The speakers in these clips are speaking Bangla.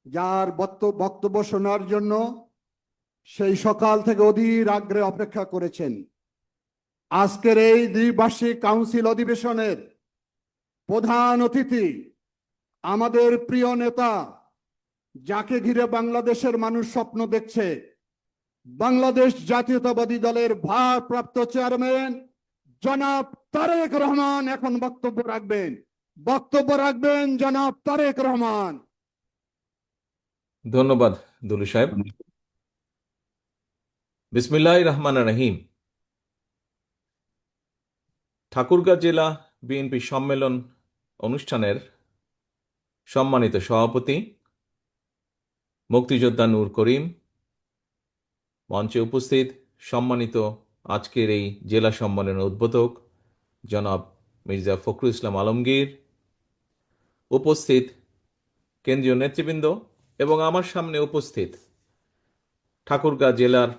যার বক্তব্য শোনার জন্য সেই সকাল থেকে অধীর আগ্রহে অপেক্ষা করেছেন। আজকের এই দ্বিবার্ষিক কাউন্সিল অধিবেশনের প্রধান অতিথি আমাদের প্রিয় নেতা, যাকে ঘিরে বাংলাদেশের মানুষ স্বপ্ন দেখছে, বাংলাদেশ জাতীয়তাবাদী দলের ভারপ্রাপ্ত চেয়ারম্যান জনাব তারেক রহমান এখন বক্তব্য রাখবেন জনাব তারেক রহমান। ধন্যবাদ দুলু সাহেব। বিসমিল্লাহির রহমানির রহিম। ঠাকুরগাঁ জেলা বিএনপি সম্মেলন অনুষ্ঠানের সম্মানিত সভাপতি মুক্তিযোদ্ধা নূর করিম, মঞ্চে উপস্থিত সম্মানিত আজকের এই জেলা সম্মেলনের উদ্বোধক জনাব মির্জা ফখরুল ইসলাম আলমগীর, উপস্থিত কেন্দ্রীয় নেতৃবৃন্দ এবং আমার সামনে উপস্থিত ঠাকুরগাঁ জেলার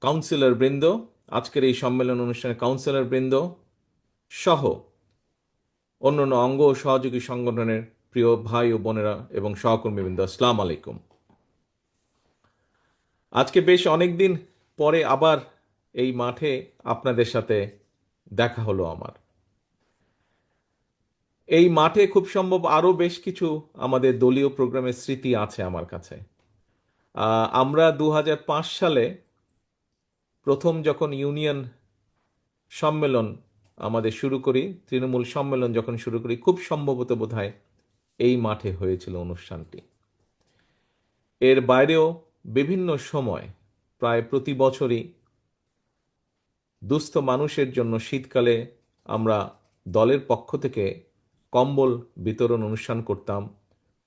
কাউন্সিলর বৃন্দ, আজকের এই সম্মেলন অনুষ্ঠানের কাউন্সিলর বৃন্দ সহ অন্যান্য অঙ্গ ও সহযোগী সংগঠনের প্রিয় ভাই ও বোনেরা এবং সহকর্মীবৃন্দ, আসসালামু আলাইকুম। আজকে বেশ অনেকদিন পরে আবার এই মাঠে আপনাদের সাথে দেখা হলো আমার। এই মাঠে খুব সম্ভব আরও বেশ কিছু আমাদের দলীয় প্রোগ্রামের স্মৃতি আছে আমার কাছে। আমরা 2005 সালে প্রথম যখন ইউনিয়ন সম্মেলন আমাদের শুরু করি, তৃণমূল সম্মেলন যখন শুরু করি, খুব সম্ভবত বোধহয় এই মাঠে হয়েছিল অনুষ্ঠানটি। এর বাইরেও বিভিন্ন সময় প্রায় প্রতি বছরই দুস্থ মানুষের জন্য শীতকালে আমরা দলের পক্ষ থেকে কম্বল বিতরণ অনুষ্ঠান করতাম।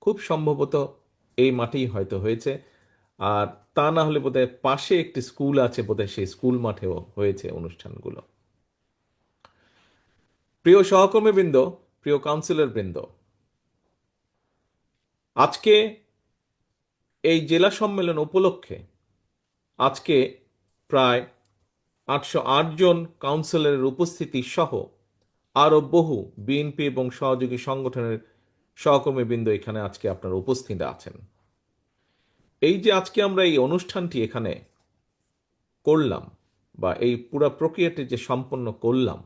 খুব সম্ভবত এই মাঠেই হয়তো হয়েছে, আর তা না হলে বোধহয় পাশে একটি স্কুল আছে, বোধহয় সেই স্কুল মাঠেও হয়েছে অনুষ্ঠানগুলো। প্রিয় সহকর্মীবৃন্দ, প্রিয় কাউন্সিলর বৃন্দ, আজকে এই জেলা সম্মেলন উপলক্ষে আজকে প্রায় 808 জন কাউন্সিলরের উপস্থিতি সহ আরও বহু বিএনপি এবং সহযোগী সংগঠনের সহকর্মীবৃন্দ এখানে আজকে আপনারা উপস্থিত আছেন। এই যে আজকে আমরা এই অনুষ্ঠানটি এখানে করলাম, বা এই পুরো প্রক্রিয়াটি যে সম্পন্ন করলাম,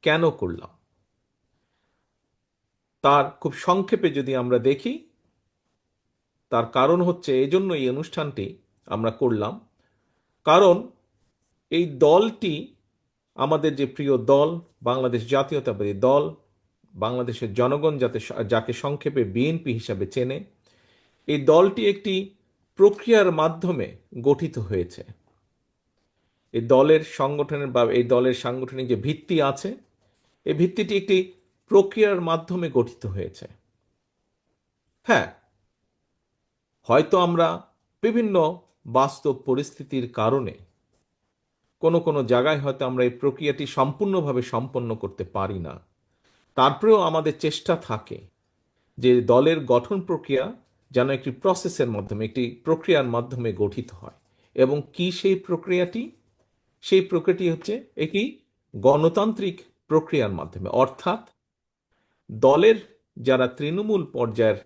কেন করলাম তার খুব সংক্ষেপে যদি আমরা দেখি, তার কারণ হচ্ছে এই জন্য এই অনুষ্ঠানটি আমরা করলাম, কারণ এই দলটি আমাদের যে প্রিয় দল বাংলাদেশ জাতীয়তাবাদী দল, বাংলাদেশের জনগণ যাকে সংক্ষেপে বিএনপি হিসাবে চেনে, এই দলটি একটি প্রক্রিয়ার মাধ্যমে গঠিত হয়েছে। এই দলের সংগঠনের বা এই দলের সাংগঠনিক যে ভিত্তি আছে, এই ভিত্তিটি একটি প্রক্রিয়ার মাধ্যমে গঠিত হয়েছে। হ্যাঁ, হয়তো আমরা বিভিন্ন বাস্তব পরিস্থিতির কারণে কোনো কোনো জায়গায় হয়তো আমরা এই প্রক্রিয়াটি সম্পূর্ণভাবে সম্পন্ন করতে পারি না। তারপরেও আমাদের চেষ্টা থাকে যে দলের গঠন প্রক্রিয়া যেন একটি প্রসেসের মাধ্যমে, একটি প্রক্রিয়ার মাধ্যমে গঠিত হয়। এবং কি সেই প্রক্রিয়াটি? সেই প্রক্রিয়াটি হচ্ছে একটি গণতান্ত্রিক প্রক্রিয়ার মাধ্যমে, অর্থাৎ দলের যারা তৃণমূল পর্যায়ের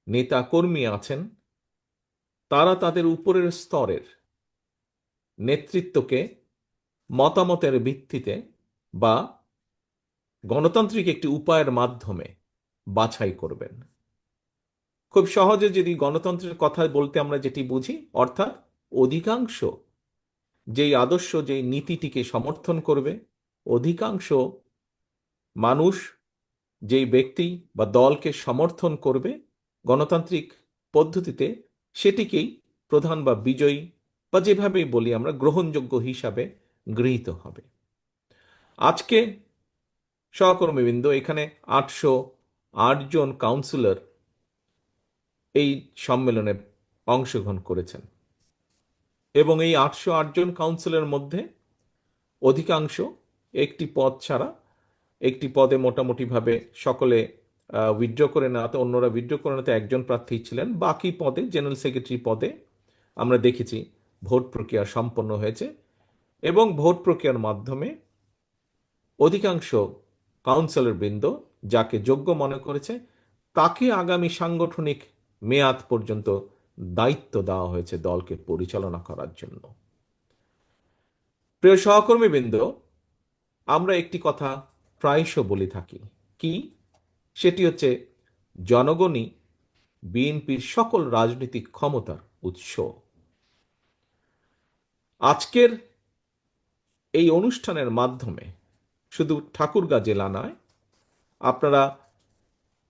নেতা কর্মী আছেন, তারা তাদের উপরের স্তরের নেতৃত্বকে মতামতের ভিত্তিতে বা গণতান্ত্রিক একটি উপায়ের মাধ্যমে বাছাই করবেন। খুব সহজে যদি গণতন্ত্রের কথা বলতে আমরা যেটি বুঝি, অর্থাৎ অধিকাংশ যেই আদর্শ, যেই নীতিটিকে সমর্থন করবে, অধিকাংশ মানুষ যেই ব্যক্তি বা দলকে সমর্থন করবে গণতান্ত্রিক পদ্ধতিতে, সেটিকেই প্রধান বা বিজয়ী বা যেভাবেই বলি আমরা গ্রহণযোগ্য হিসাবে গৃহীত হবে। আজকে সহকর্মীবৃন্দ, এখানে 808 জন কাউন্সিলর এই সম্মেলনে অংশগ্রহণ করেছেন এবং এই 808 জন কাউন্সিলরের মধ্যে অধিকাংশ একটি পদ ছাড়া, একটি পদে মোটামুটিভাবে সকলে উইথড্র করে নেওয়াতে, অন্যরা উইথড্র করে নেওয়াতে একজন প্রার্থী ছিলেন। বাকি পদে, জেনারেল সেক্রেটারি পদে আমরা দেখেছি ভোট প্রক্রিয়া সম্পন্ন হয়েছে এবং ভোট প্রক্রিয়ার মাধ্যমে অধিকাংশ কাউন্সিলর বৃন্দ যাকে যোগ্য মনে করেছে তাকে আগামী সাংগঠনিক মেয়াদ পর্যন্ত দায়িত্ব দেওয়া হয়েছে দলকে পরিচালনা করার জন্য। প্রিয় সহকর্মীবৃন্দ, আমরা একটি কথা প্রায়শ বলে থাকি, কি? সেটি হচ্ছে জনগণই বিএনপির সকল রাজনৈতিক ক্ষমতার উৎস। আজকের এই অনুষ্ঠানের মাধ্যমে শুধু ঠাকুরগাঁ জেলা নয়, আপনারা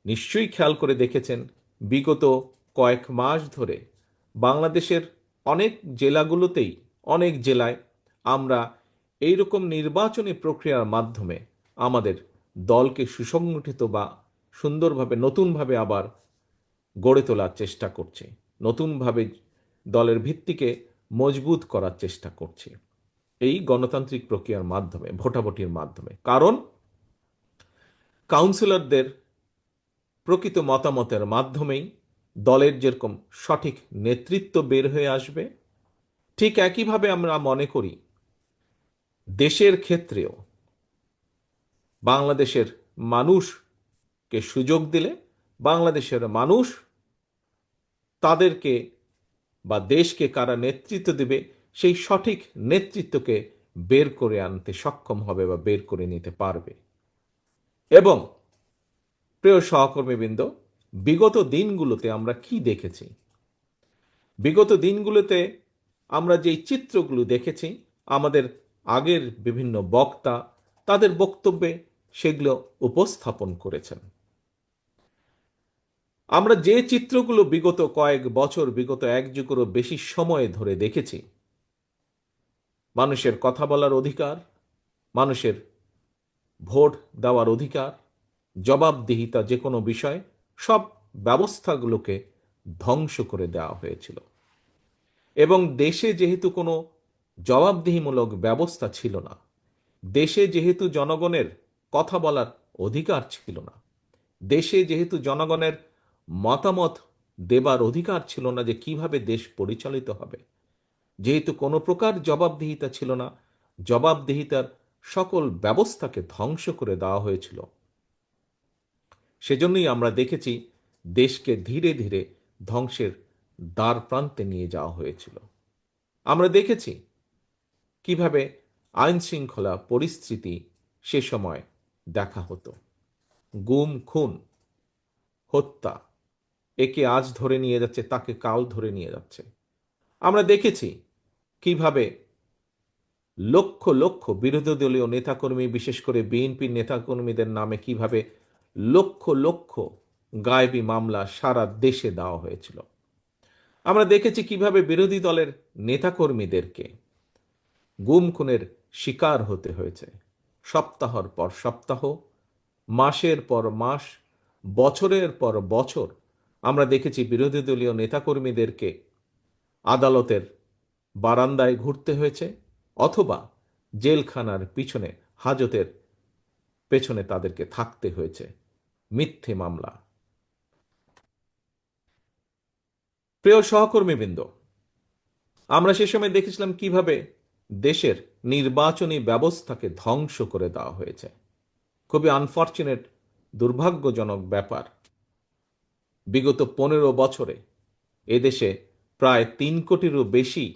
নিশ্চয়ই খেয়াল করে দেখেছেন বিগত কয়েক মাস ধরে বাংলাদেশের অনেক জেলাগুলোতেই, অনেক জেলায় আমরা এইরকম নির্বাচনী প্রক্রিয়ার মাধ্যমে আমাদের দলকে সুসংগঠিত বা সুন্দরভাবে নতুনভাবে আবার গড়ে তোলার চেষ্টা করছি, নতুনভাবে দলের ভিত্তিকে মজবুত করার চেষ্টা করছি এই গণতান্ত্রিক প্রক্রিয়ার মাধ্যমে, ভোটাভুটির মাধ্যমে। কারণ কাউন্সিলরদের প্রকৃত মতামতের মাধ্যমেই দলের যেরকম সঠিক নেতৃত্ব বের হয়ে আসবে, ঠিক একইভাবে আমরা মনে করি দেশের ক্ষেত্রেও বাংলাদেশের মানুষকে সুযোগ দিলে বাংলাদেশের মানুষ তাদেরকে বা দেশকে কারা নেতৃত্ব দেবে সেই সঠিক নেতৃত্বকে বের করে আনতে সক্ষম হবে বা বের করে নিতে পারবে। এবং প্রিয় সহকর্মীবৃন্দ, বিগত দিনগুলোতে আমরা কি দেখেছি? বিগত দিনগুলোতে আমরা যেই চিত্রগুলো দেখেছি, আমাদের আগের বিভিন্ন বক্তা তাদের বক্তব্যে সেগুলো উপস্থাপন করেছেন। আমরা যে চিত্রগুলো বিগত কয়েক বছর, বিগত এক যুগেরও বেশি সময় ধরে দেখেছি, মানুষের কথা বলার অধিকার, মানুষের ভোট দেওয়ার অধিকার, জবাবদিহিতা, যে কোনো বিষয়, সব ব্যবস্থাগুলোকে ধ্বংস করে দেওয়া হয়েছিল। এবং দেশে যেহেতু কোনো জবাবদিহিমূলক ব্যবস্থা ছিল না, দেশে যেহেতু জনগণের কথা বলার অধিকার ছিল না, দেশে যেহেতু জনগণের মতামত দেবার অধিকার ছিল না যে কিভাবে দেশ পরিচালিত হবে, যেহেতু কোনো প্রকার জবাবদিহিতা ছিল না, জবাবদিহিতার সকল ব্যবস্থাকে ধ্বংস করে দেওয়া হয়েছিল। সেজন্যই আমরা দেখেছি দেশকে ধীরে ধীরে ধ্বংসের দ্বার প্রান্তে নিয়ে যাওয়া হয়েছিল। আমরা দেখেছি কিভাবে আইন শৃঙ্খলা পরিস্থিতি সে সময় দেখা হতো, গুম খুন, হত্যা, একে আজ ধরে নিয়ে যাচ্ছে, তাকে কাল ধরে নিয়ে যাচ্ছে। আমরা দেখেছি কিভাবে লক্ষ লক্ষ বিরোধী দলীয় নেতাকর্মী, বিশেষ করে বিএনপির নেতাকর্মীদের নামে কিভাবে লক্ষ লক্ষ গায়েবী মামলা সারা দেশে দেওয়া হয়েছিল। আমরা দেখেছি কিভাবে বিরোধী দলের নেতাকর্মীদেরকে গুম খুনের শিকার হতে হয়েছে, সপ্তাহের পর সপ্তাহ, মাসের পর মাস, বছরের পর বছর। আমরা দেখেছি বিরোধী দলীয় নেতাকর্মীদেরকে আদালতের বারান্দায় ঘুরতে হয়েছে, অথবা জেলখানার পিছনে, হাজতের পেছনে তাদেরকে থাকতে হয়েছে মিথ্যে মামলা। প্রিয় সহকর্মীবৃন্দ, আমরা সে সময় দেখেছিলাম কিভাবে দেশের নির্বাচনী ব্যবস্থাকে ধ্বংস করে দেওয়া হয়েছে। খুবই আনফর্চুনেট, দুর্ভাগ্যজনক ব্যাপার, বিগত 15 বছরে এদেশে প্রায় 3 কোটিরও বেশি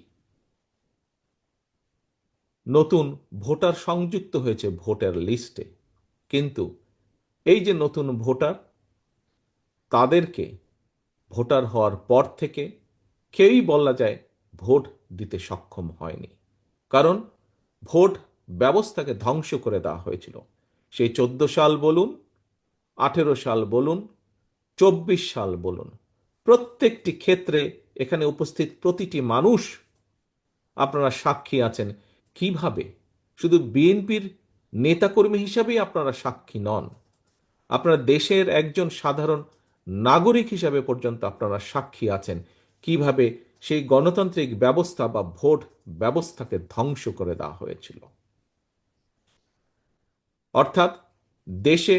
নতুন ভোটার সংযুক্ত হয়েছে ভোটার লিস্টে। কিন্তু এই যে নতুন ভোটার, তাদেরকে ভোটার হওয়ার পর থেকে কেউই বলা যায় ভোট দিতে সক্ষম হয়নি। কারণ ভোট ব্যবস্থাকে ধ্বংস করে দেওয়া হয়েছিল। সেই 14 সাল বলুন, 18 সাল বলুন, 24 সাল বলুন, প্রত্যেকটি ক্ষেত্রে এখানে উপস্থিত প্রতিটি মানুষ আপনারা সাক্ষী আছেন কিভাবে, শুধু বিএনপির নেতাকর্মী হিসাবেই আপনারা সাক্ষী নন, আপনারা দেশের একজন সাধারণ নাগরিক হিসাবে পর্যন্ত আপনারা সাক্ষী আছেন কিভাবে সেই গণতান্ত্রিক ব্যবস্থা বা ভোট ব্যবস্থাকে ধ্বংস করে দেওয়া হয়েছিল। অর্থাৎ দেশে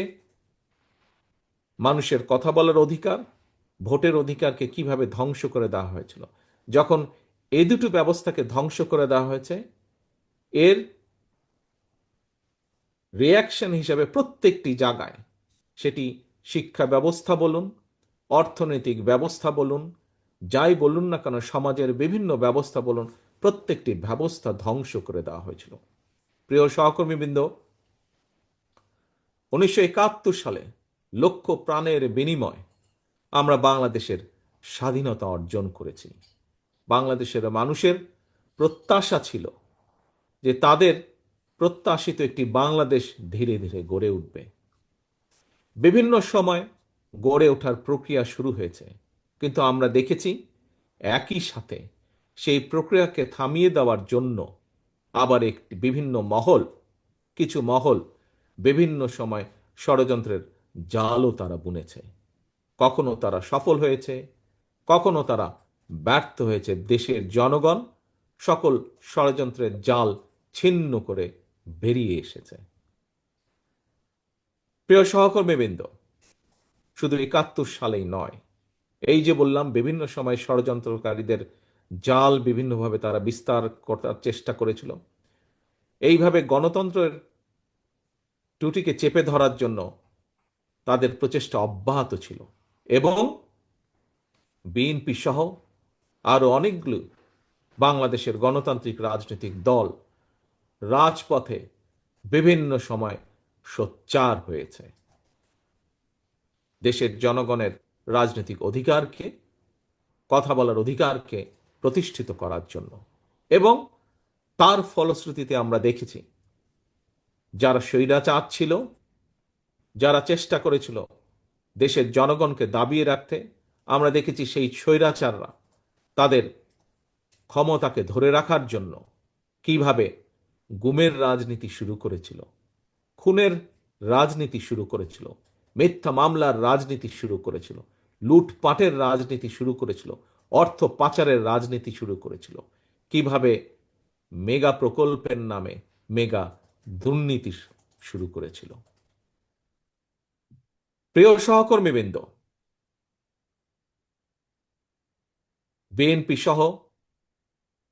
মানুষের কথা বলার অধিকার, ভোটের অধিকারকে কিভাবে ধ্বংস করে দেওয়া হয়েছিল। যখন এই দুটো ব্যবস্থাকে ধ্বংস করে দেওয়া হয়েছে, এর রিয়াকশন হিসাবে প্রত্যেকটি জায়গায়, সেটি শিক্ষা ব্যবস্থা বলুন, অর্থনৈতিক ব্যবস্থা বলুন, যাই বলুন না কেন, সমাজের বিভিন্ন ব্যবস্থা বলুন, প্রত্যেকটি ব্যবস্থা ধ্বংস করে দেওয়া হয়েছিল। প্রিয় সহকর্মীবৃন্দ, 1971 সালে লক্ষ প্রাণের বিনিময় আমরা বাংলাদেশের স্বাধীনতা অর্জন করেছি। বাংলাদেশের মানুষের প্রত্যাশা ছিল যে তাদের প্রত্যাশিত একটি বাংলাদেশ ধীরে ধীরে গড়ে উঠবে। বিভিন্ন সময় গড়ে ওঠার প্রক্রিয়া শুরু হয়েছে, কিন্তু আমরা দেখেছি একই সাথে সেই প্রক্রিয়াকে থামিয়ে দেওয়ার জন্য আবার একটি কিছু মহল বিভিন্ন সময় ষড়যন্ত্রের জালও তারা বুনেছে। কখনো তারা সফল হয়েছে, কখনো তারা ব্যর্থ হয়েছে। দেশের জনগণ সকল ষড়যন্ত্রের জাল ছিন্ন করে বেরিয়ে এসেছে। প্রিয় সহকর্মীবৃন্দ, শুধু 71 সালেই নয়, এই যে বললাম বিভিন্ন সময় ষড়যন্ত্রকারীদের জাল বিভিন্নভাবে তারা বিস্তার করার চেষ্টা করেছিল। এইভাবে গণতন্ত্রের ত্রুটিকে চেপে ধরার জন্য তাদের প্রচেষ্টা অব্যাহত ছিল, এবং বিএনপি সহ আরো অনেকগুলো বাংলাদেশের গণতান্ত্রিক রাজনৈতিক দল রাজপথে বিভিন্ন সময় সোচ্চার হয়েছে দেশের জনগণের রাজনৈতিক অধিকারকে, কথা বলার অধিকারকে প্রতিষ্ঠিত করার জন্য। এবং তার ফলশ্রুতিতে আমরা দেখেছি যারা স্বৈরাচার ছিল, যারা চেষ্টা করেছিল দেশের জনগণকে দাবিয়ে রাখতে, আমরা দেখেছি সেই স্বৈরাচাররা তাদের ক্ষমতাকে ধরে রাখার জন্য কিভাবে গুমের রাজনীতি শুরু করেছিল, খুনের রাজনীতি শুরু করেছিল, মিথ্যা মামলার রাজনীতি শুরু করেছিল, লুটপাটের রাজনীতি শুরু করেছিল, অর্থ পাচারের রাজনীতি শুরু করেছিল, কিভাবে মেগা প্রকল্পের নামে মেগা দুর্নীতি শুরু করেছিল। প্রিয় সহকর্মীবৃন্দ, বিএনপি সহ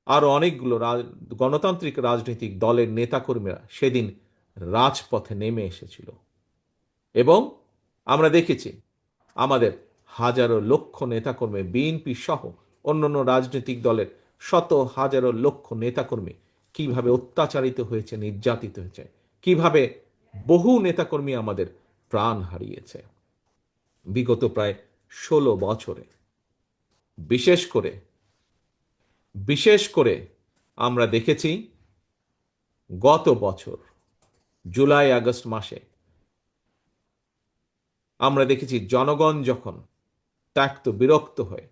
আরো অনেকগুলো গণতান্ত্রিক রাজনৈতিক দলের নেতাকর্মীরা সেদিন রাজপথে নেমে এসেছিল, এবং আমরা দেখেছি আমাদের হাজারো লক্ষ নেতাকর্মী, বিএনপি সহ অন্যান্য রাজনৈতিক দলের শত হাজারো লক্ষ নেতাকর্মী কিভাবে অত্যাচারিত হয়েছে, নির্যাতিত হয়েছে, কিভাবে বহু নেতাকর্মী আমাদের প্রাণ হারিয়েছে বিগত প্রায় 16 বছরে। বিশেষ করে আমরা দেখেছি গত বছর জুলাই আগস্ট মাসে আমরা দেখেছি জনগণ যখন ত্যক্ত বিরক্ত হয়ে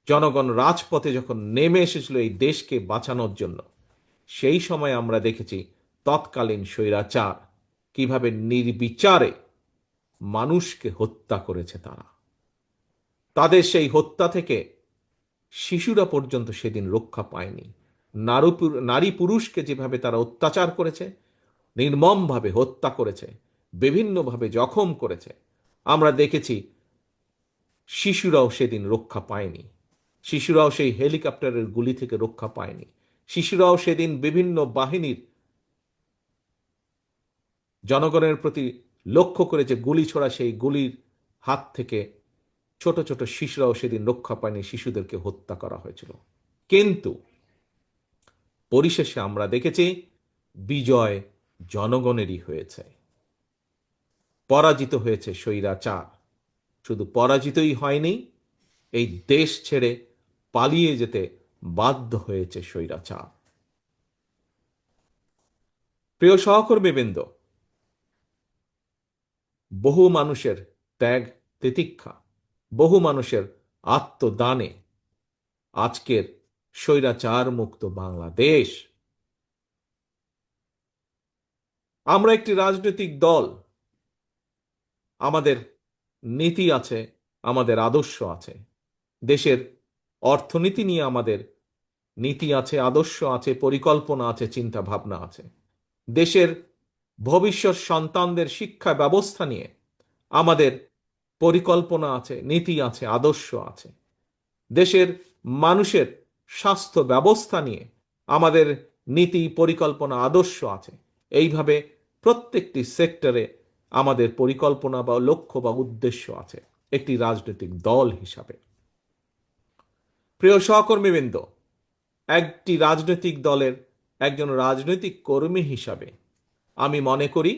জনগণ রাজপথে যখন নেমে এসেছিল এই দেশকে বাঁচানোর জন্য, সেই সময় আমরা দেখেছি তৎকালীন স্বৈরাচার কিভাবে নির্বিচারে মানুষকে হত্যা করেছে। তাদের সেই হত্যা থেকে শিশুরা পর্যন্ত সেদিন রক্ষা পায়নি। নারী পুরুষকে যেভাবে তারা অত্যাচার করেছে, নির্মমভাবে হত্যা করেছে, বিভিন্নভাবে জখম করেছে, আমরা দেখেছি শিশুরাও সেদিন রক্ষা পায়নি। শিশুরাও সেই হেলিকপ্টারের গুলি থেকে রক্ষা পায়নি। শিশুরাও সেদিন বিভিন্ন বাহিনীর জনগণের প্রতি লক্ষ্য করেছে গুলি ছোড়া, সেই গুলির হাত থেকে ছোট ছোট শিশুরাও সেদিন রক্ষা পায়নি, শিশুদেরকে হত্যা করা হয়েছিল। কিন্তু পরিশেষে আমরা দেখেছি বিজয় জনগণেরই হয়েছে, পরাজিত হয়েছে স্বৈরাচার। শুধু পরাজিতই হয়নি, এই দেশ ছেড়ে পালিয়ে যেতে বাধ্য হয়েছে স্বৈরাচার। প্রিয় সহকর্মীবৃন্দ, বহু মানুষের ত্যাগ তিতিক্ষা, বহু মানুষের আত্মদানে আজকের স্বৈরাচার মুক্ত বাংলাদেশ। আমরা একটি রাজনৈতিক দল, আমাদের নীতি আছে, আমাদের আদর্শ আছে, দেশের অর্থনীতি নিয়ে আমাদের নীতি আছে, আদর্শ আছে, পরিকল্পনা আছে, চিন্তা ভাবনা আছে। দেশের ভবিষ্যৎ সন্তানদের শিক্ষা ব্যবস্থা নিয়ে আমাদের পরিকল্পনা আছে, নীতি আছে, আদর্শ আছে। দেশের মানুষের স্বাস্থ্য ব্যবস্থা নিয়ে আমাদের নীতি, পরিকল্পনা, আদর্শ আছে। এইভাবে প্রত্যেকটি সেক্টরে আমাদের পরিকল্পনা বা লক্ষ্য বা উদ্দেশ্য আছে একটি রাজনৈতিক দল হিসাবে। প্রিয় সহকর্মীবৃন্দ, একটি রাজনৈতিক দলের একজন রাজনৈতিক কর্মী হিসাবে আমি মনে করি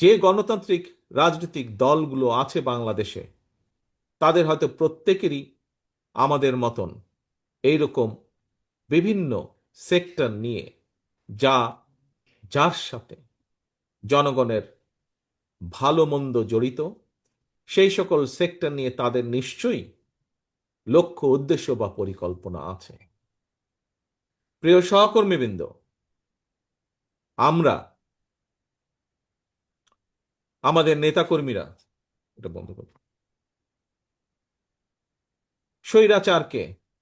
যে গণতান্ত্রিক রাজনৈতিক দলগুলো আছে বাংলাদেশে, তাদের হয়তো প্রত্যেকেরই আমাদের মতন এইরকম বিভিন্ন সেক্টর নিয়ে যার সাথে জনগণের ভালো মন্দ জড়িত, সেই সকল সেক্টর নিয়ে তাদের নিশ্চয়ই লক্ষ্য উদ্দেশ্য বা পরিকল্পনা আছে। প্রিয় সহকর্মীবৃন্দ, আমরা আমাদের নেতাকর্মীরা, এটা বন্ধ করব,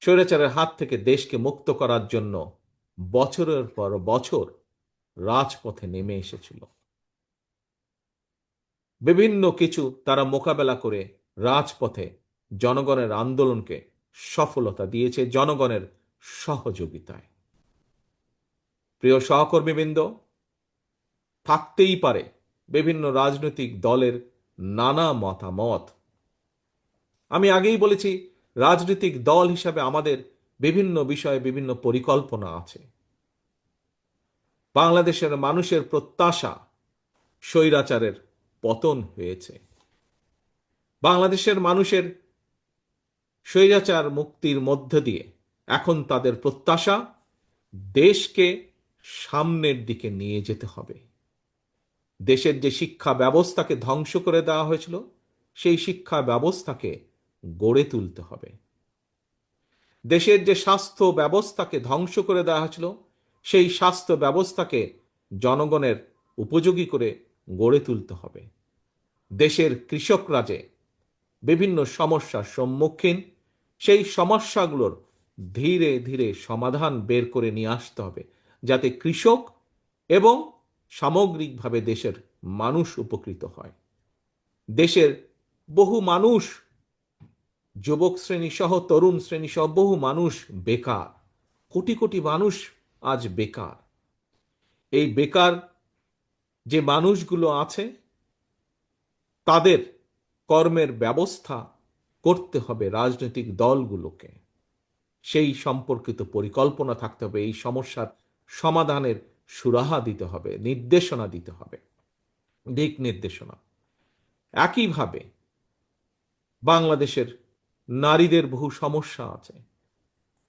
স্বৈরাচারের হাত থেকে দেশকে মুক্ত করার জন্য বছরের পর বছর রাজপথে নেমে এসেছিল। বিভিন্ন কিছু তারা মোকাবেলা করে রাজপথে জনগণের আন্দোলনকে সফলতা দিয়েছে জনগণের সহযোগিতায়। প্রিয় সহকর্মীবৃন্দ, থাকতেই পারে বিভিন্ন রাজনৈতিক দলের নানা মতামত। আমি আগেই বলেছি, রাজনৈতিক দল হিসাবে আমাদের বিভিন্ন বিষয়ে বিভিন্ন পরিকল্পনা আছে। বাংলাদেশের মানুষের প্রত্যাশা স্বৈরাচারের পতন হয়েছে। বাংলাদেশের মানুষের স্বৈরাচার মুক্তির মধ্য দিয়ে এখন তাদের প্রত্যাশা দেশকে সামনের দিকে নিয়ে যেতে হবে। দেশের যে শিক্ষা ব্যবস্থাকে ধ্বংস করে দেওয়া হয়েছিল, সেই শিক্ষা ব্যবস্থাকে গড়ে তুলতে হবে। দেশের যে স্বাস্থ্য ব্যবস্থাকে ধ্বংস করে দেওয়া হয়েছিল, সেই স্বাস্থ্য ব্যবস্থাকে জনগণের উপযোগী করে গড়ে তুলতে হবে। দেশের কৃষকরা যে বিভিন্ন সমস্যার সম্মুখীন, সেই সমস্যাগুলোর ধীরে ধীরে সমাধান বের করে নিয়ে আসতে হবে, যাতে কৃষক এবং সামগ্রিকভাবে দেশের মানুষ উপকৃত হয়। দেশের বহু মানুষ, যুবক শ্রেণী সহ তরুণ শ্রেণী সহ বহু মানুষ বেকার, কোটি কোটি মানুষ আজ বেকার। এই বেকার যে মানুষগুলো আছে, তাদের কর্মের ব্যবস্থা করতে হবে রাজনৈতিক দলগুলোকে। সেই সম্পর্কিত পরিকল্পনা থাকতে হবে, এই সমস্যার সমাধানের সুরাহা দিতে হবে, নির্দেশনা দিতে হবে, দিক নির্দেশনা। একইভাবে বাংলাদেশের নারীদের বহু সমস্যা আছে।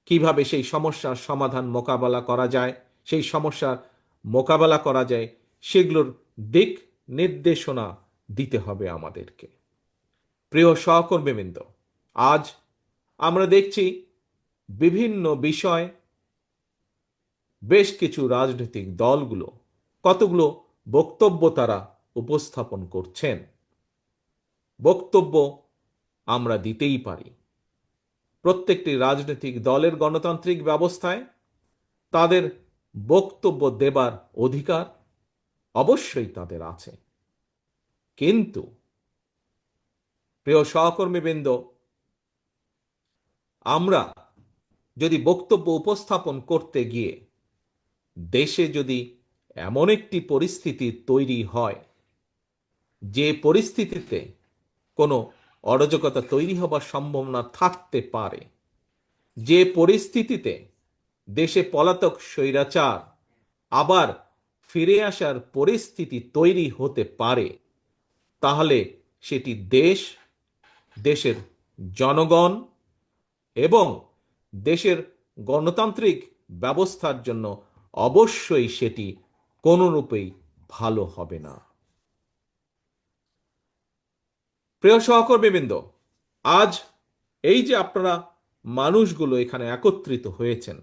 কিভাবে সেই সমস্যার সমাধান মোকাবেলা করা যায়, সেই সমস্যার মোকাবেলা করা যায়, সেগুলোর দিক নির্দেশনা দিতে হবে আমাদেরকে। প্রিয় সহকর্মীবৃন্দ, আজ আমরা দেখছি বিভিন্ন বিষয় বেশ কিছু রাজনৈতিক দলগুলো কতগুলো বক্তব্য তারা উপস্থাপন করছেন। বক্তব্য আমরা দিতেই পারি। প্রত্যেকটি রাজনৈতিক দলের গণতান্ত্রিক ব্যবস্থায় তাদের বক্তব্য দেবার অধিকার অবশ্যই তাদের আছে। কিন্তু প্রিয় সহকর্মীবৃন্দ, আমরা যদি বক্তব্য উপস্থাপন করতে গিয়ে দেশে যদি এমন একটি পরিস্থিতি তৈরি হয়, যে পরিস্থিতিতে কোনো অরাজকতা তৈরি হবার সম্ভাবনা থাকতে পারে, যে পরিস্থিতিতে দেশে পলাতক স্বৈরাচার আবার ফিরে আসার পরিস্থিতি তৈরি হতে পারে, তাহলে সেটি দেশ, দেশের জনগণ এবং দেশের গণতান্ত্রিক ব্যবস্থার জন্য অবশ্যই সেটি কোনরূপেই ভালো হবে না। প্রিয় সহকর্মীবৃন্দ, আজ এই যে আপনারা মানুষগুলো এখানে একত্রিত হয়েছেন,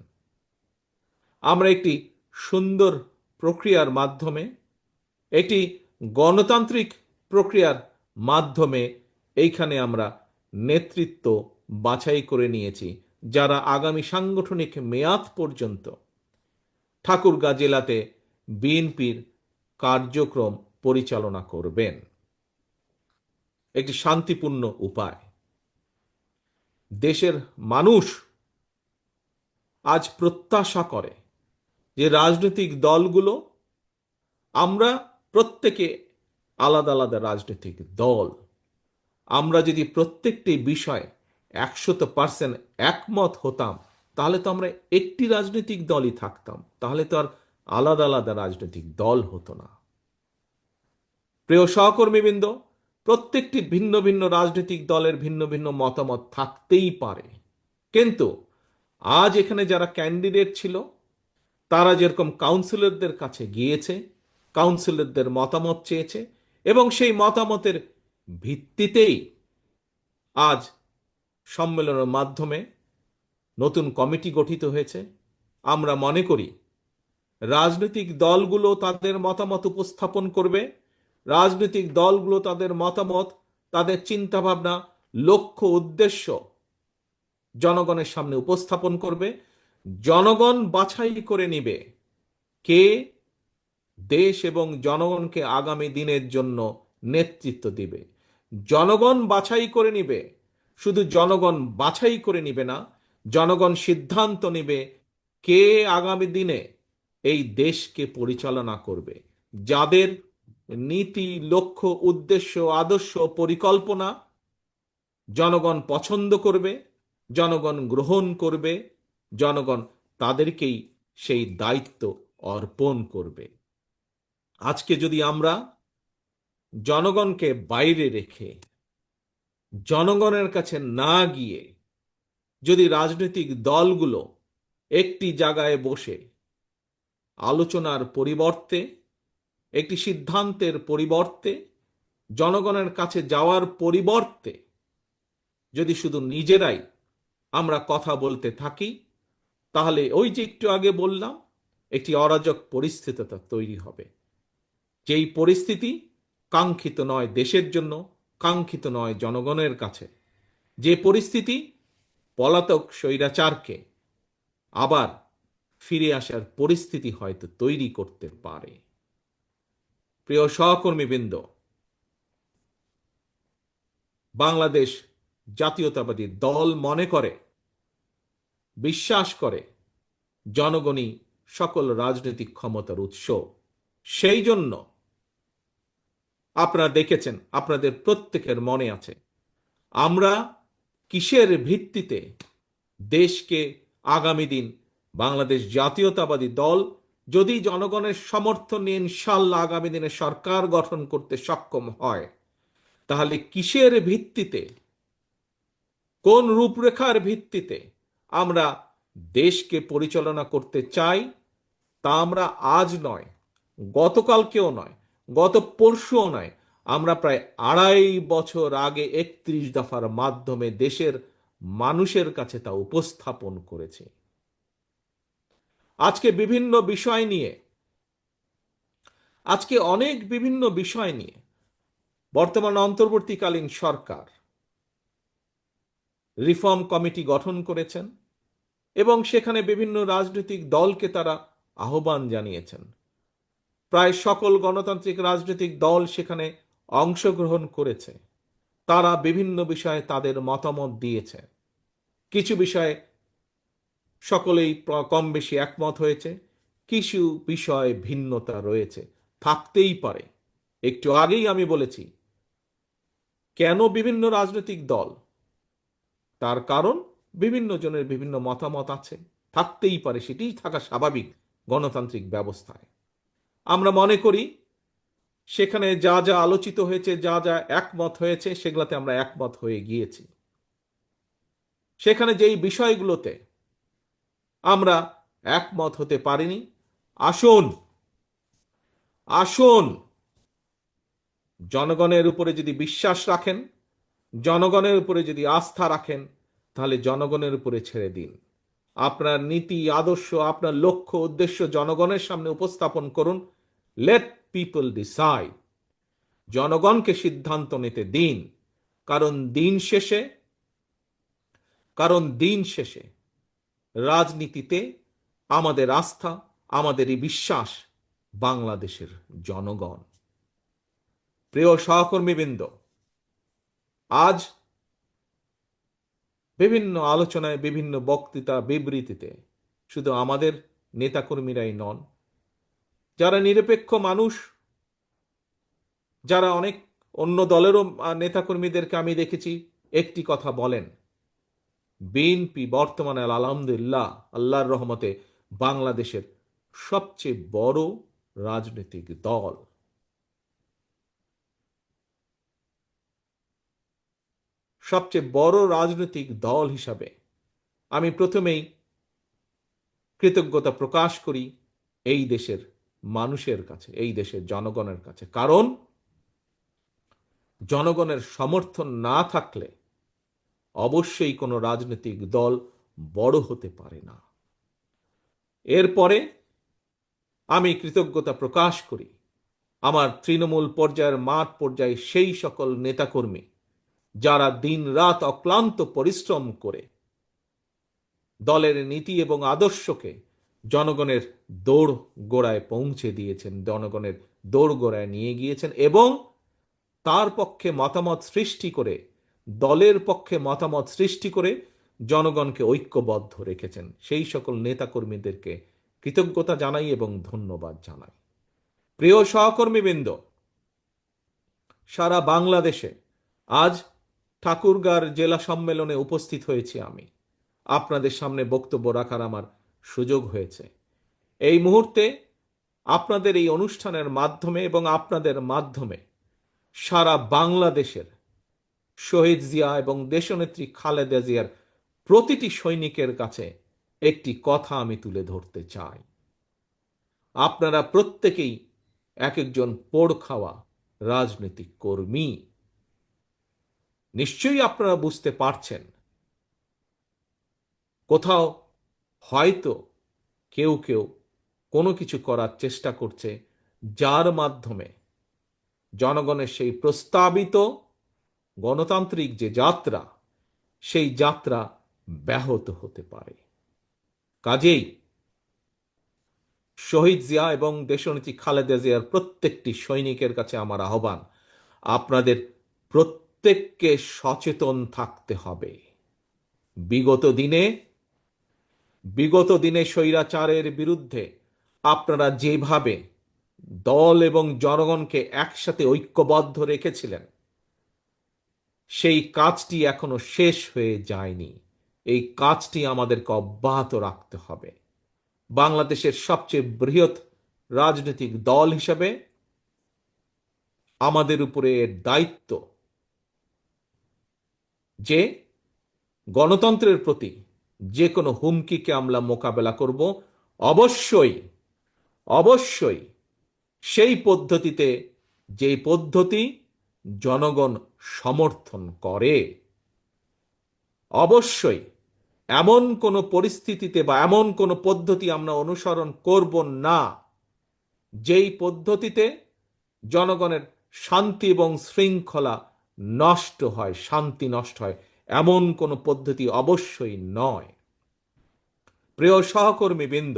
আমরা একটি সুন্দর প্রক্রিয়ার মাধ্যমে, একটি গণতান্ত্রিক প্রক্রিয়ার মাধ্যমে এইখানে আমরা নেতৃত্ব বাছাই করে নিয়েছি, যারা আগামী সাংগঠনিক মেয়াদ পর্যন্ত ঠাকুরগাঁ জেলাতে বিএনপির কার্যক্রম পরিচালনা করবেন একটি শান্তিপূর্ণ উপায়। দেশের মানুষ আজ প্রত্যাশা করে যে রাজনৈতিক দলগুলো আমরা প্রত্যেকে আলাদা আলাদা রাজনৈতিক দল। আমরা যদি প্রত্যেকটি বিষয়ে 100% একমত হতাম, তাহলে তো আমরা একটি রাজনৈতিক দলই থাকতাম, তাহলে তো আর আলাদা আলাদা রাজনৈতিক দল হতো না। প্রিয় সহকর্মীবৃন্দ, প্রত্যেকটি ভিন্ন ভিন্ন রাজনৈতিক দলের ভিন্ন ভিন্ন মতামত থাকতেই পারে, কিন্তু আজ এখানে যারা ক্যান্ডিডেট ছিল তারা যেরকম কাউন্সিলরদের কাছে গিয়েছে, কাউন্সিলরদের মতামত চেয়েছে, এবং সেই মতামতের ভিত্তিতেই আজ সম্মেলনের মাধ্যমে নতুন কমিটি গঠিত হয়েছে। আমরা মনে করি রাজনৈতিক দলগুলো তাদের মতামত উপস্থাপন করবে, রাজনৈতিক দলগুলো তাদের মতামত, তাদের চিন্তাভাবনা, লক্ষ্য, উদ্দেশ্য জনগণের সামনে উপস্থাপন করবে। জনগণ বাছাই করে নিবে কে দেশ এবং জনগণকে আগামী দিনের জন্য নেতৃত্ব দিবে। জনগণ বাছাই করে নিবে, শুধু জনগণ বাছাই করে নিবে না, জনগণ সিদ্ধান্ত নিবে কে আগামী দিনে এই দেশকে পরিচালনা করবে। যাদের নীতি, লক্ষ্য, উদ্দেশ্য, আদর্শ, পরিকল্পনা জনগণ পছন্দ করবে, জনগণ গ্রহণ করবে, জনগণ তাদেরকেই সেই দায়িত্ব অর্পণ করবে। আজকে যদি আমরা জনগণকে বাইরে রেখে, জনগণের কাছে না গিয়ে যদি রাজনৈতিক দলগুলো একটি জায়গায় বসে আলোচনার পরিবর্তে, একটি সিদ্ধান্তের পরিবর্তে, জনগণের কাছে যাওয়ার পরিবর্তে যদি শুধু নিজেরাই আমরা কথা বলতে থাকি, তাহলে ওই যে একটু আগে বললাম, একটি অরাজক পরিস্থিতি তৈরি হবে। যেই পরিস্থিতি কাঙ্ক্ষিত নয় দেশের জন্য, কাঙ্ক্ষিত নয় জনগণের কাছে। যে পরিস্থিতি পলাতক স্বৈরাচারকে আবার ফিরে আসার পরিস্থিতি হয়তো তৈরি করতে পারে। প্রিয় সহকর্মীবৃন্দ, বাংলাদেশ জাতীয়তাবাদী দল মনে করে, বিশ্বাস করে জনগণই সকল রাজনৈতিক ক্ষমতার উৎস। সেই জন্য আপনারা দেখেছেন, আপনাদের প্রত্যেকের মনে আছে, আমরা কিসের ভিত্তিতে দেশকে আগামী দিন বাংলাদেশ জাতীয়তাবাদী দল যদি জনগণের সমর্থন নিয়ে ইনশাল্লাহ আগামী দিনে সরকার গঠন করতে সক্ষম হয়, তাহলে কিসের ভিত্তিতে, কোন রূপরেখার ভিত্তিতে আমরা দেশকে পরিচালনা করতে চাই, তা আমরা আজ নয়, গতকালকেও নয়, গত পরশুও নয়, আমরা প্রায় 2.5 বছর আগে 31 দফার মাধ্যমে দেশের মানুষের কাছে তা উপস্থাপন করেছে। আজকে বিভিন্ন বিষয় নিয়ে, আজকে অনেক বিভিন্ন বিষয় নিয়ে বর্তমান অন্তর্বর্তীকালীন সরকার রিফর্ম কমিটি গঠন করেছেন এবং সেখানে বিভিন্ন রাজনৈতিক দলকে তারা আহ্বান জানিয়েছেন। প্রায় সকল গণতান্ত্রিক রাজনৈতিক দল সেখানে অংশগ্রহণ করেছে। তারা বিভিন্ন বিষয়ে তাদের মতামত দিয়েছে। কিছু বিষয়ে সকলেই কম বেশি একমত হয়েছে, কিছু বিষয়ে ভিন্নতা রয়েছে, থাকতেই পারে। একটু আগেই আমি বলেছি কেন বিভিন্ন রাজনৈতিক দল, তার কারণ বিভিন্ন জনের বিভিন্ন মতামত আছে, থাকতেই পারে, সেটিই থাকা স্বাভাবিক গণতান্ত্রিক ব্যবস্থায়। আমরা মনে করি সেখানে যা যা আলোচিত হয়েছে, যা যা একমত হয়েছে, সেগুলোতে আমরা একমত হয়ে গিয়েছি। সেখানে যেই বিষয়গুলোতে আমরা একমত হতে পারিনি, আসুন আসুন জনগণের উপরে যদি বিশ্বাস রাখেন, জনগণের উপরে যদি আস্থা রাখেন, তাহলে জনগণের উপরে ছেড়ে দিন। আপনার নীতি, আদর্শ, আপনার লক্ষ্য, উদ্দেশ্য জনগণের সামনে উপস্থাপন করুন। Late people decide. জনগণকে সিদ্ধান্ত নিতে দিন। কারণ দিন শেষে রাজনীতিতে আমাদের আস্থা, আমাদের এই বিশ্বাস বাংলাদেশের জনগণ। প্রিয় সহকর্মীবৃন্দ, আজ বিভিন্ন আলোচনায়, বিভিন্ন বক্তৃতা, বিবৃতিতে শুধু আমাদের নেতাকর্মীরাই নন, যারা নিরপেক্ষ মানুষ, যারা অনেক অন্য দলেরও নেতাকর্মীদেরকে আমি দেখেছি একটি কথা বলেন, বিএনপি বর্তমানে আলহামদুলিল্লাহ আল্লাহর রহমতে বাংলাদেশের সবচেয়ে বড় রাজনৈতিক দল। সবচেয়ে বড় রাজনৈতিক দল হিসাবে আমি প্রথমেই কৃতজ্ঞতা প্রকাশ করি এই দেশের মানুষের কাছে, এই দেশের জনগণের কাছে। কারণ জনগণের সমর্থন না থাকলে অবশ্যই কোনো রাজনৈতিক দল বড় হতে পারে না। এরপরে আমি কৃতজ্ঞতা প্রকাশ করি আমার তৃণমূল পর্যায়ের মাঠ পর্যায়ে সেই সকল নেতাকর্মী যারা দিন রাত অক্লান্ত পরিশ্রম করে দলের নীতি এবং আদর্শকে জনগণের দৌড় গোড়ায় পৌঁছে দিয়েছেন, জনগণের দৌড় গোড়ায় নিয়ে গিয়েছেন এবং তার পক্ষে মতামত সৃষ্টি করে, দলের পক্ষে মতামত সৃষ্টি করে জনগণকে ঐক্যবদ্ধ রেখেছেন। সেই সকল নেতাকর্মীদেরকে কৃতজ্ঞতা জানাই এবং ধন্যবাদ জানাই। প্রিয় সহকর্মীবৃন্দ, সারা বাংলাদেশে আজ ঠাকুরগাঁর জেলা সম্মেলনে উপস্থিত হয়েছি আমি। আপনাদের সামনে বক্তব্য রাখার আমার সুযোগ হয়েছে। এই মুহূর্তে আপনাদের এই অনুষ্ঠানের মাধ্যমে এবং আপনাদের মাধ্যমে সারা বাংলাদেশের শহীদ জিয়া এবং দেশনেত্রী খালেদা জিয়ার প্রতিটি সৈনিকের কাছে একটি কথা আমি তুলে ধরতে চাই। আপনারা প্রত্যেকেই এক একজন পোড় খাওয়া রাজনৈতিক কর্মী। নিশ্চয়ই আপনারা বুঝতে পারছেন কোথাও হয়তো কেউ কেউ কোনো কিছু করার চেষ্টা করছে যার মাধ্যমে জনগণের সেই প্রস্তাবিত গণতান্ত্রিক যে যাত্রা, সেই যাত্রা ব্যাহত হতে পারে। কাজেই শহীদ জিয়া এবং দেশনেত্রী খালেদা জিয়ার প্রত্যেকটি সৈনিকের কাছে আমার আহ্বান, আপনাদের প্রত্যেককে সচেতন থাকতে হবে। বিগত দিনে স্বৈরাচারের বিরুদ্ধে আপনারা যেভাবে দল এবং জনগণকে একসাথে ঐক্যবদ্ধ রেখেছিলেন, সেই কাজটি এখনো শেষ হয়ে যায়নি। এই কাজটি আমাদেরকে অব্যাহত রাখতে হবে। বাংলাদেশের সবচেয়ে বৃহৎ রাজনৈতিক দল হিসেবে আমাদের উপরে এর দায়িত্ব যে গণতন্ত্রের প্রতি যে কোনো হুমকিকে আমরা মোকাবেলা করব। অবশ্যই সেই পদ্ধতিতে, যে পদ্ধতি জনগণ সমর্থন করে। অবশ্যই এমন কোনো পরিস্থিতিতে বা এমন কোনো পদ্ধতি আমরা অনুসরণ করব না যেই পদ্ধতিতে জনগণের শান্তি এবং শৃঙ্খলা নষ্ট হয়, শান্তি নষ্ট হয়, এমন কোনো পদ্ধতি অবশ্যই নয়। প্রিয় সহকর্মীবৃন্দ,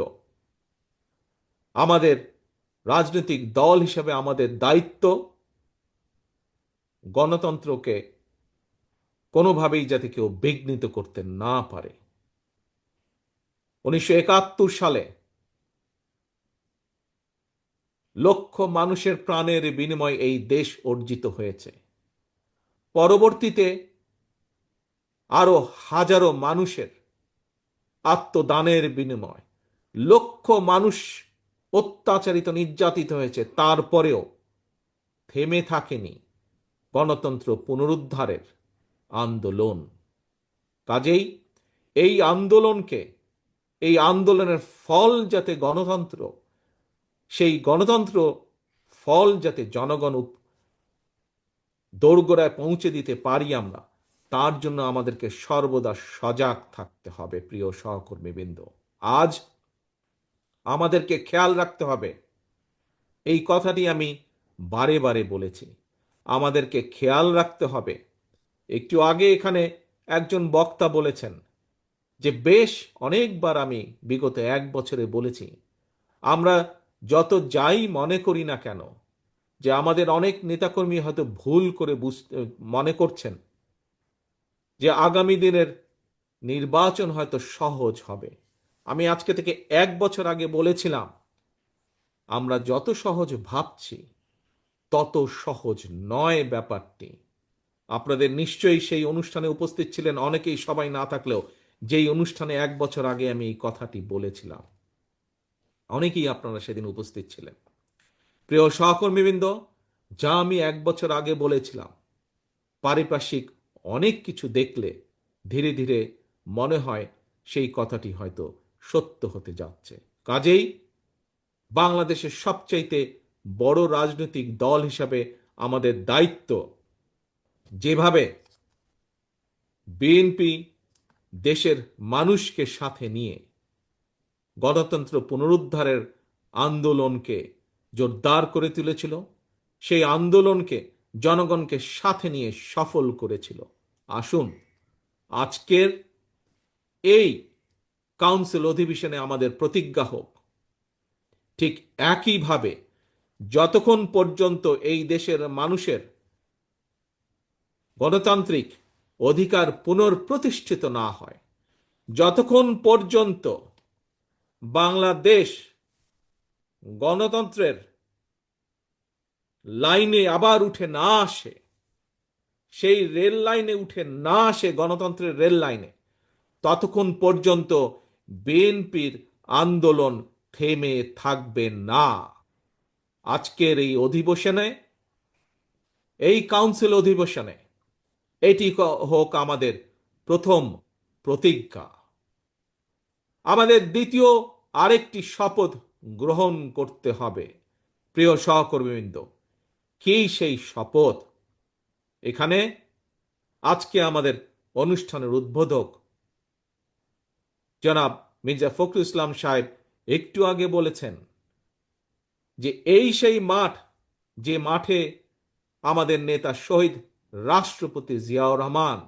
আমাদের রাজনৈতিক দল হিসেবে আমাদের দায়িত্ব গণতন্ত্রকে কোনোভাবেই যাতে কেউ বিঘ্নিত করতে না পারে। 1971 সালে লক্ষ মানুষের প্রাণের বিনিময়ে এই দেশ অর্জিত হয়েছে। পরবর্তীতে আরো হাজারো মানুষের আত্মদানের বিনিময় লক্ষ মানুষ অত্যাচারিত, নির্যাতিত হয়েছে। তারপরেও থেমে থাকেনি গণতন্ত্র পুনরুদ্ধারের আন্দোলন। কাজেই এই আন্দোলনের ফল যাতে সেই গণতন্ত্র ফল যাতে জনগণ দোরগোড়ায় পৌঁছে দিতে পারি আমরা, তার জন্য আমাদেরকে সর্বদা সজাগ থাকতে হবে। প্রিয় সহকর্মীবৃন্দ, আজ আমাদেরকে খেয়াল রাখতে হবে, এই কথাটি আমি বারে বারে বলেছি, আমাদেরকে খেয়াল রাখতে হবে। একটু আগে এখানে একজন বক্তা বলেছেন যে বেশ অনেকবার আমি বিগত 1 বছরে বলেছি, আমরা যত যাই মনে করি না কেন, যে আমাদের অনেক নেতাকর্মী হয়তো ভুল করে মনে করছেন যে আগামী দিনের নির্বাচন হয়তো সহজ হবে। আমি আজকে থেকে 1 বছর আগে বলেছিলাম, আমরা যত সহজ ভাবছি তত সহজ নয় ব্যাপারটি। আপনাদের নিশ্চয়ই সেই অনুষ্ঠানে উপস্থিত ছিলেন অনেকেই, সবাই না থাকলেও যেই অনুষ্ঠানে 1 বছর আগে আমি এই কথাটি বলেছিলাম, অনেকেই আপনারা সেদিন উপস্থিত ছিলেন। প্রিয় সহকর্মীবৃন্দ, যা আমি 1 বছর আগে বলেছিলাম, পারিপার্শ্বিক অনেক কিছু দেখলে ধীরে ধীরে মনে হয় সেই কথাটি হয়তো সত্য হতে যাচ্ছে। কাজেই বাংলাদেশের সবচাইতে বড় রাজনৈতিক দল হিসাবে আমাদের দায়িত্ব, যেভাবে বিএনপি দেশের মানুষকে সাথে নিয়ে গণতন্ত্র পুনরুদ্ধারের আন্দোলনকে জোরদার করে তুলেছিল, সেই আন্দোলনকে জনগণকে সাথে নিয়ে সফল করেছিল। আসুন আজকের এই কাউন্সিল অধিবেশনে আমাদের প্রতিজ্ঞা হোক, ঠিক একইভাবে যতক্ষণ পর্যন্ত এই দেশের মানুষের গণতান্ত্রিক অধিকার পুনঃপ্রতিষ্ঠিত না হয়, যতক্ষণ পর্যন্ত বাংলাদেশ গণতন্ত্রের লাইনে আবার উঠে না আসে, সেই রেল লাইনে উঠে না আসে, গণতন্ত্রের রেল লাইনে, ততক্ষণ পর্যন্ত বিএনপির আন্দোলন থেমে থাকবে না। আজকের এই অধিবেশনে, এই কাউন্সিল অধিবেশনে এটি হোক আমাদের প্রথম প্রতিজ্ঞা। আমাদের দ্বিতীয় আরেকটি শপথ গ্রহণ করতে হবে। প্রিয় সহকর্মীবৃন্দ, কি সেই শপথ? এখানে আজকে আমাদের অনুষ্ঠানের উদ্বোধক জনাব মির্জা ফখরুল ইসলাম সাহেব একটু আগে বলেছেন যে এই সেই মাঠ, যে মাঠে আমাদের নেতা শহীদ রাষ্ট্রপতি জিয়াউর রহমান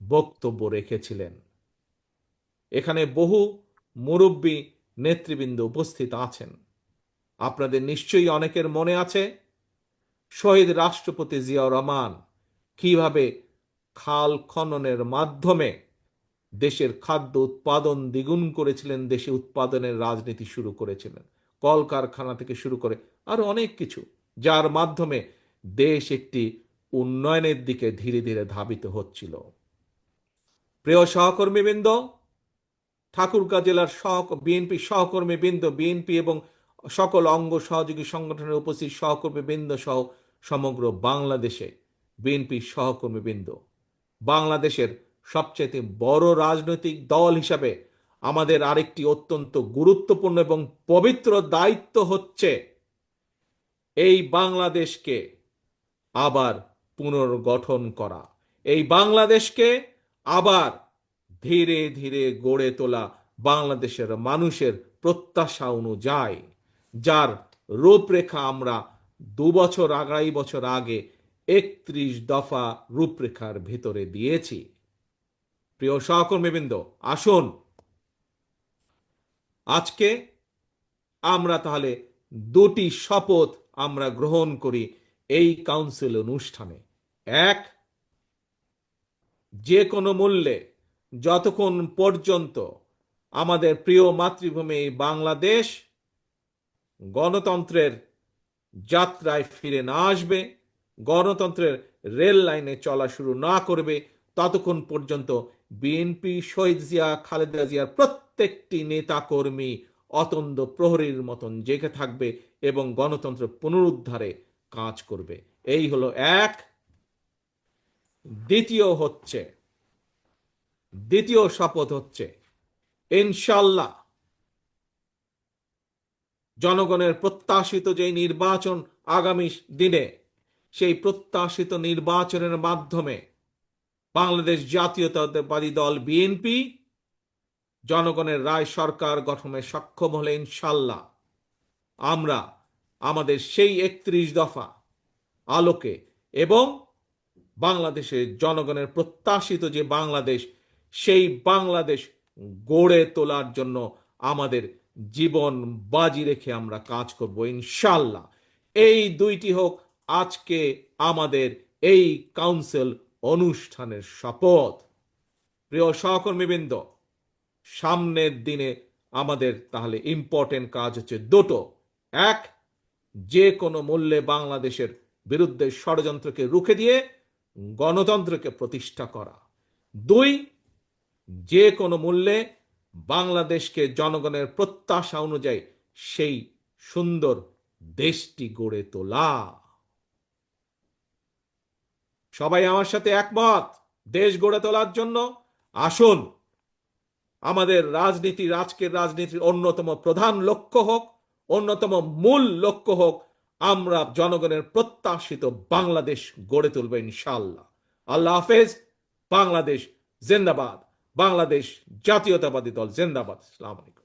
বক্তব্য রেখেছিলেন। এখানে বহু মুরব্বী নেতৃবৃন্দ উপস্থিত আছেন। আপনাদের নিশ্চয়ই অনেকের মনে আছে শহীদ রাষ্ট্রপতি জিয়াউর রহমান কিভাবে খাল খননের মাধ্যমে দেশের খাদ্য উৎপাদন দ্বিগুণ করেছিলেন, দেশে উৎপাদনের রাজনীতি শুরু করেছিলেন, কলকারখানা থেকে শুরু করে আরো অনেক কিছু, যার মাধ্যমে দেশ একটি উন্নয়নের দিকে ধীরে ধীরে ধাবিত হচ্ছিল। প্রিয় সহকর্মীবৃন্দ, ঠাকুরগাঁও জেলার বিএনপি সহকর্মী বৃন্দ, বিএনপি এবং সকল অঙ্গ সহযোগী সংগঠনের উপস্থিত সহকর্মী বৃন্দ সহ সমগ্র বাংলাদেশে বিএনপি সহকর্মী বৃন্দ, বাংলাদেশের সবচেয়ে বড় রাজনৈতিক দল হিসাবে আমাদের আরেকটি অত্যন্ত গুরুত্বপূর্ণ এবং পবিত্র দায়িত্ব হচ্ছে এই বাংলাদেশকে আবার পুনর্গঠন করা, এই বাংলাদেশকে আবার ধীরে ধীরে গড়ে তোলা, বাংলাদেশের মানুষের প্রত্যাশা অনুযায়ী, যার রূপরেখা আমরা 2 বছর, 2.5 বছর আগে 31 দফা রূপরেখার ভিতরে দিয়েছি। প্রিয় সহকর্মীবৃন্দ, আসুন আজকে আমরা তাহলে 2টি শপথ আমরা গ্রহণ করি এই কাউন্সিল অনুষ্ঠানে। এক, যে কোনো মূল্যে যতক্ষণ পর্যন্ত আমাদের প্রিয় মাতৃভূমি বাংলাদেশ গণতন্ত্রের যাত্রায় ফিরে না আসবে, গণতন্ত্রের রেল লাইনে চলা শুরু না করবে, ততক্ষণ পর্যন্ত বিএনপি শহীদ জিয়া, খালেদা জিয়ার প্রত্যেকটি নেতা কর্মী অতন্দ্র প্রহরীর মতন জেগে থাকবে এবং গণতন্ত্র পুনরুদ্ধারে কাজ করবে। এই হলো এক। দ্বিতীয় শপথ হচ্ছে ইনশাল্লাহ জনগণের প্রত্যাশিত যে নির্বাচন আগামী দিনে, সেই প্রত্যাশিত নির্বাচনের মাধ্যমে বাংলাদেশ জাতীয়তাবাদী দল বিএনপি জনগণের রায় সরকার গঠনে সক্ষম হলে ইনশাল্লাহ আমরা আমাদের সেই 31 দফা আলোকে এবং বাংলাদেশের জনগণের প্রত্যাশিত যে বাংলাদেশ, সেই বাংলাদেশ গড়ে তোলার জন্য আমাদের জীবন বাজি রেখে আমরা কাজ করব ইনশাল্লাহ। এই 2টি হোক আজকে আমাদের এই কাউন্সিল অনুষ্ঠানের শপথ। প্রিয় সহকর্মীবৃন্দ, সামনের দিনে আমাদের তাহলে ইম্পর্টেন্ট কাজ হচ্ছে দুটো। এক, যে কোনো মূল্যে বাংলাদেশের বিরুদ্ধে ষড়যন্ত্রকে রুখে দিয়ে গণতন্ত্রকে প্রতিষ্ঠা করা। 2, যে কোনো মূল্যে বাংলাদেশকে জনগণের প্রত্যাশা অনুযায়ী সেই সুন্দর দেশটি গড়ে তোলা। সবাই আমার সাথে একমত দেশ গড়ে তোলার জন্য? আসুন আমাদের রাজনীতি, আজকের রাজনীতির অন্যতম প্রধান লক্ষ্য হোক, অন্যতম মূল লক্ষ্য হোক, আমরা জনগণের প্রত্যাশিত বাংলাদেশ গড়ে তুলব ইনশাআল্লাহ। আল্লাহ হাফেজ। বাংলাদেশ জিন্দাবাদ। বাংলাদেশ জাতীয়তাবাদী দল জিন্দাবাদ। আসসালামু আলাইকুম।